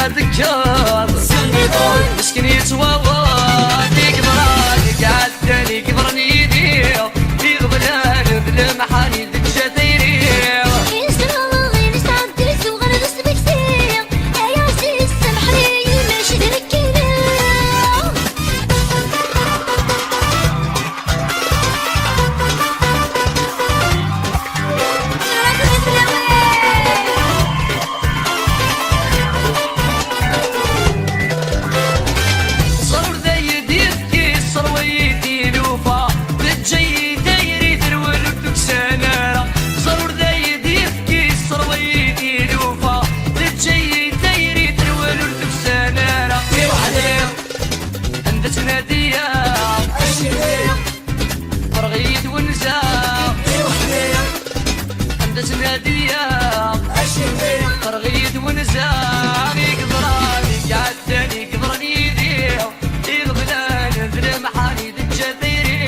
ذكر مسكين يتواضع يكبران قعدتني كبرني يدير في غبلان بالمحاني ذك جديري فرغيت ونزاع يقدراني قعدتني كبرني يدير يغبلان بالمحاني ذك جديري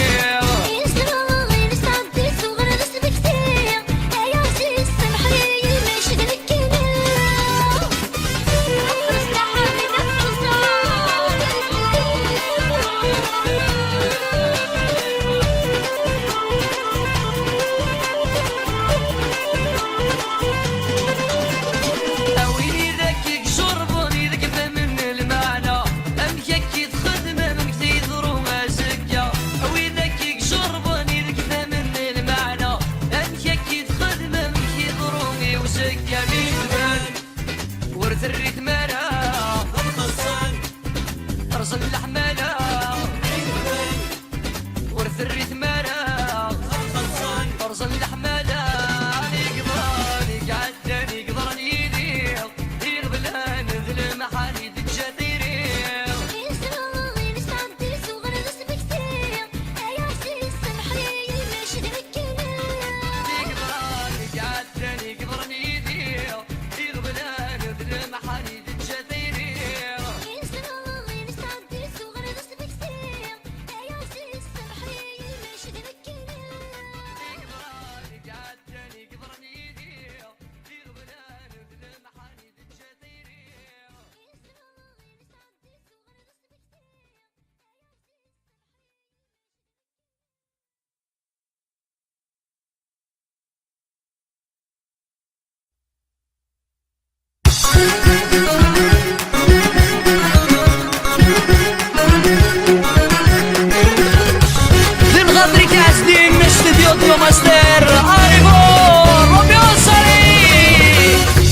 ورث مالا ارزل الحمالة ورث مالا ارزل الحمالة يقدراني قعدتني قدرني يدير يغبلان ذل محاني ذك جديري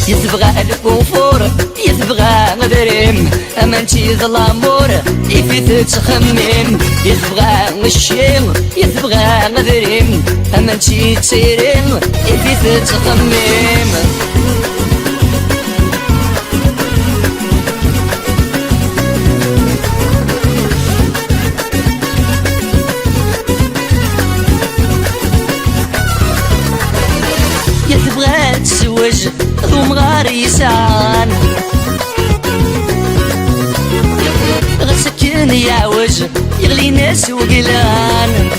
يتبغى الكفور يتبغى غدريم امانتي ظلامور يفيت تخمم يتبغى الشيم يتبغى غدريم امانتي تسيرين يفيت تخمم يتبغى تسوج ذو مغار يسعان غسكن يعوج يغلي ناس وقلان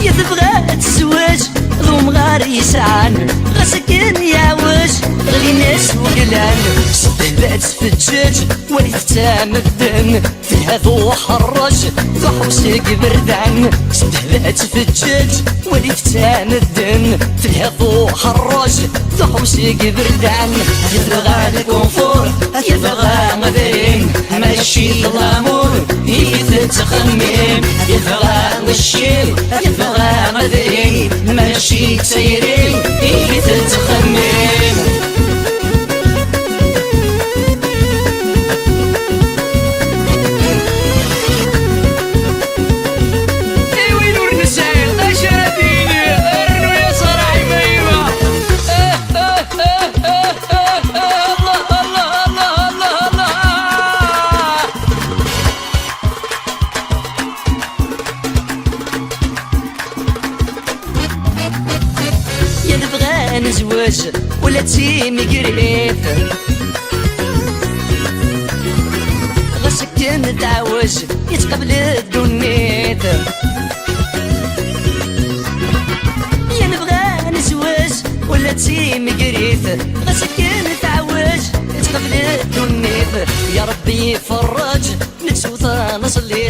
يتبغى تسوج ذو مغار يسعان غسكن يعوج يغلي ناس وقلان سبلات في الدجاج وليت تامدن فيها ذو حرج ذو حوسك بردان سبلات في الدجاج وليت تامدن فيها ذو حرج ذو حوسك بردان يتبغى الكونفور يتبغى غدرين ماشي ظلامور يفيت تخمم يتبغى الشيل يتبغى غدرين ماشي تسيرين يفيت تخمم نزوج ولا تيمي قريب غسكن تعوج يتقبل الدنيت يا نبغى نزوج ولا تيمي قريب غسكن تعوج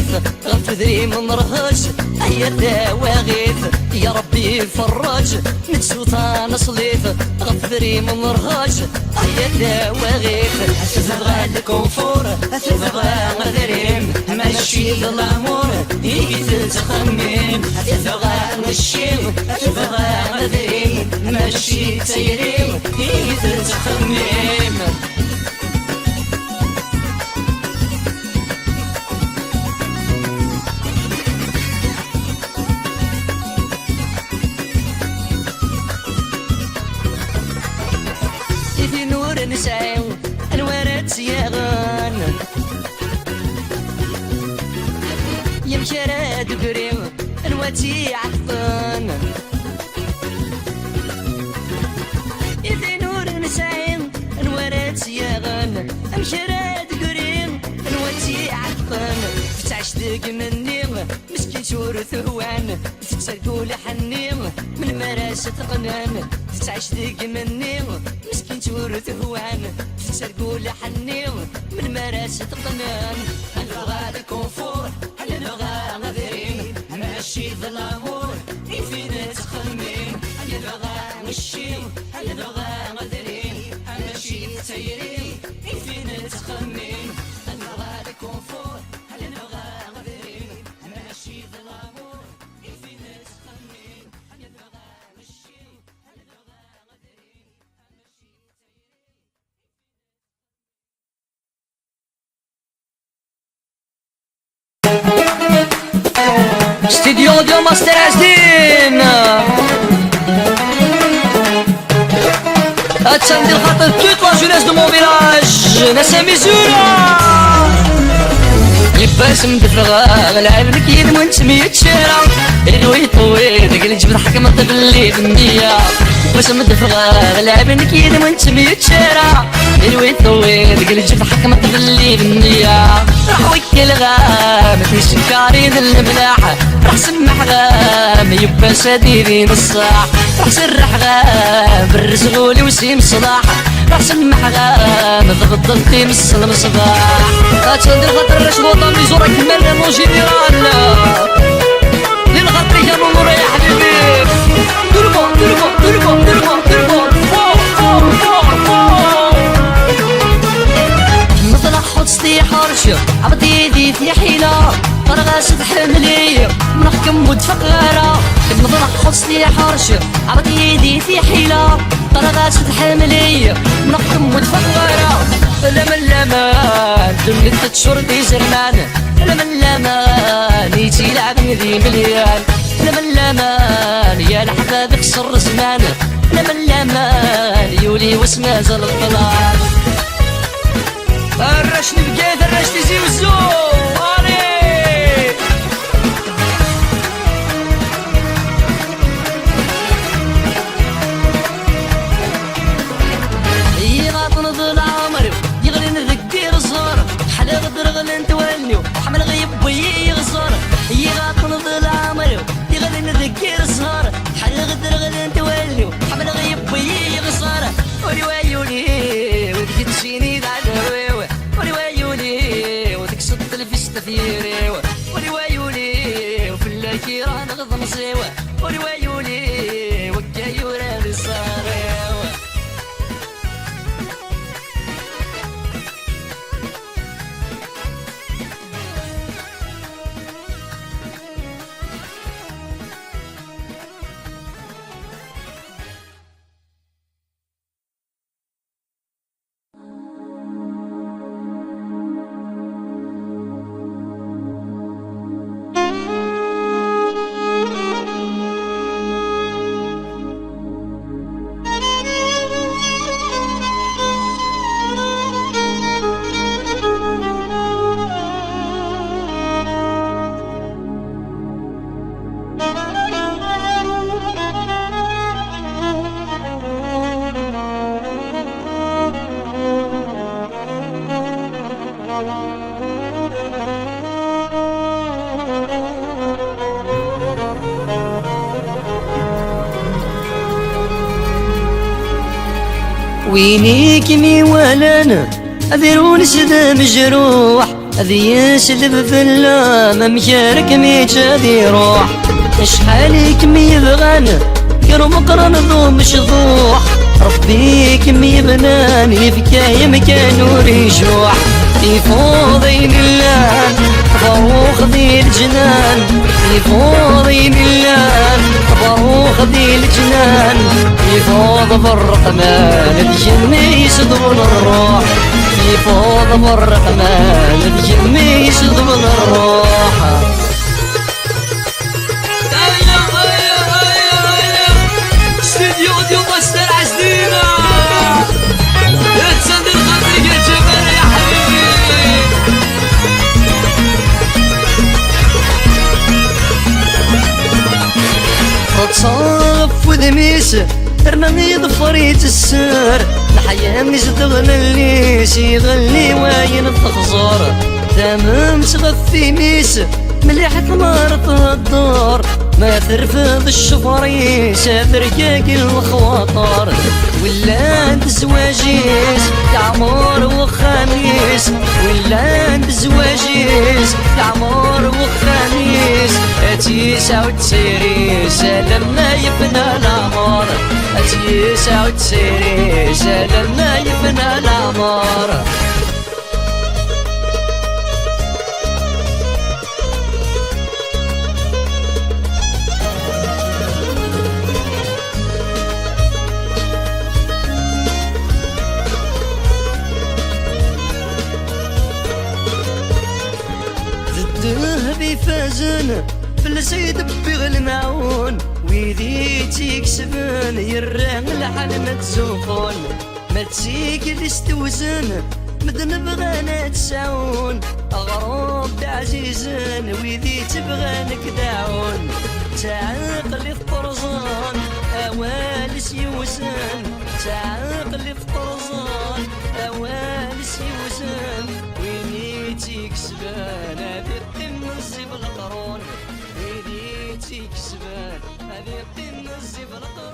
واغيث غف ذري من رهج هيا دواغيث يا ربي فرج متسوطان صليف غف ذري من رهج هيا دواغيث تبغى الكونفور تبغى غذريم ماشي الامور يجي تخمم تبغى الشيم تبغى غذريم ماشي تيريم يجي تخمم في نور نسعيو انوار تياغان يمشي دقريو انواتي عطان في نور نسعيو انوار تياغان امشي دقريو انواتي عطان فتعش دق مني مسكين شورث هوان تتسرقو لحني من مراسة قنان تتعش دق مني مسكين شورث هوان تتسرقو لحني من مراسة قنان نبغى الكونفور نبغى غذرين ماشي ظلامور فينا تخمين نبغى نشيم نبغى غذرين ماشي تيرين فينا تخمين نبغى الكونفور نبغى غذرين ماشي ظلامور فينا تخمين نبغى نشيم نبغى غذرين استديو ديو ماستر عزدين اتسندي الخاطر توت لا جونيس دو مون فيلاج ناس ميزورا يباسم دفرغا لعب كيد وانت سميت شارع الوي طويل قال جبد حكم الطفل بالنية يباسم دفرغا لعب كيد وانت سميت شارع الوي طويل قال جبد حكم الطفل بالنية راح وكل غام تشكارين الملاحة راح سمح غام يباس ديرين الصاح راح سرح غام بالرزغولي وسيم صلاحة راح سمح غام ضبطتي من السلم صباح اتشد الخطر رشبوطة ميزورة كمال مون جينيرال للخطر يا نور يا حبيبي دوربون دوربون دوربون دوربون دوربون مثلا حط سطي حرشة عبد يدي في حيلة طرغاس تحملي منحكم وتفقرة مثلا حط سطي حرشة عبد يدي في حيلة طرغاس تحملي منحكم وتفقرة لمن لمان دنيا تشرطي زرمان لمن لمان يجي لعبني ذي مليان لمن لمان يا الحباب يخسر زمان لمن لمان يولي واسمه زل الطلال الرشني بقيت الرشني زي والزوم غدر نتوليو حمل غيب ويغزر يغاطن ظل عمرو يغلي نذكر الزهر حل غدر نتوليو حمل غيب ويغزر ولي ويولي ودك تشيني دعدوي ولي ويولي ودك صد الفيستا فيري ولي ويولي وفي اللاكي راه نغض مصيوه ولي ويولي وكا يورا بالصاري وينيك مي ولنا أذرون سد مجروح هذي يسلب في اللام مشارك ميجاد يروح شحال كمي يبغان كرم قرن ذو مشضوح ربي كمي بنان يفكا يمكان وريجوح يفوضين اللان فروخ ذي الجنان يفوضين اللان فروخ ذي الجنان يفوض بالرحمن الجن يصدون الروح يفوض بالرحمن الجن يصدون الروح استديو ديو مستر عزدينا يا تصدر خاطرك يا جمال يا حبيبي تصرف ودميس رمي ضفريت السر الحياة مزدغن الليس يغلي واين التخزر تمام سغفي ميس مليحة مرة الدار ما ترفض الشفريس ترقاق الخواطر ولا عند زواجيس تعمر وخميس ولا عند زواجيس تعمر وخميس تيسع وتسيريس لما يفنى العمر تيسع وتسيريس لما يفنى العمر ذهبي فازن فلسيد بيغ المعون ويدي تيكسبن يران الحال ما تزوفون ما تسيك الاستوزن مدن بغانا تسعون أغرب عزيزن ويدي تبغانك داعون تعاقلي في طرزان أوالس يوزن تعاقلي في طرزان أوالس يوزن ويني تيكسبن هذه القمة الزبل القرون ويني تيكسبن هذه القمة الزبل القرون